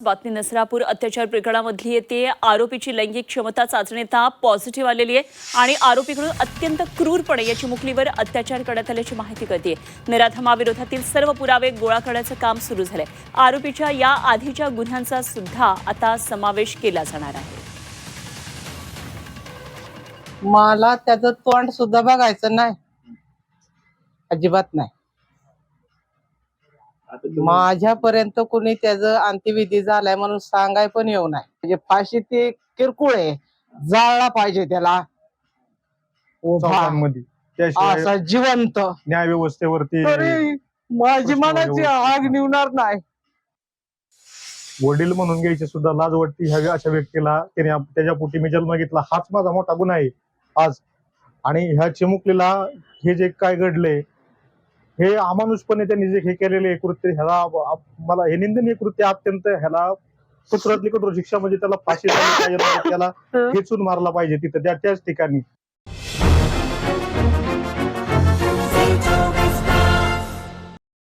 बातमी नसरापूर अत्याचार प्रकरणामधली येते। आरोपीची लैंगिक क्षमता चाचणी पॉझिटिव्ह आलेली आहे आणि आरोपीकडून अत्यंत क्रूरपणे या चिमुकलीवर अत्याचार करण्यात आल्याची माहिती कळते। नराधमा विरोधातील सर्व पुरावे गोळा करण्याचं काम सुरू झालंय। आरोपीच्या या आधीच्या गुन्ह्यांचा सुद्धा आता समावेश केला जाणार आहे। मला त्याचं तोंड सुद्धा बघायचं नाही, अजिबात नाही। माझ्यापर्यंत कुणी त्याचं अंत्यविधी झालाय म्हणून सांगाय पण येऊ नाही। म्हणजे फाशी ते किरकोळ आहे, जाळला पाहिजे त्याला चौकांमध्ये, त्याशिवाय असा जिवंत न्याय व्यवस्थेवरती तरी माझी मनाची आग निवणार नाही। वडील म्हणून घ्यायची सुद्धा लाज वाटते ह्या अशा व्यक्तीला। त्याने त्याच्या पोटी मी जन्म घेतला, हाच माझा मोठा गुन्हा आहे आज। आणि ह्या चिमुकलीला हे जे काय घडलंय, हे अमानुषपणे त्यांनी जे हे केलेले कृत्य, ह्याला मला हे निंदनीय कृत्य अत्यंत, ह्याला कठोरातली कठोर शिक्षा म्हणजे त्याला फाशी झाली पाहिजे, त्याला खेचून मारला पाहिजे तिथं त्याच ठिकाणी।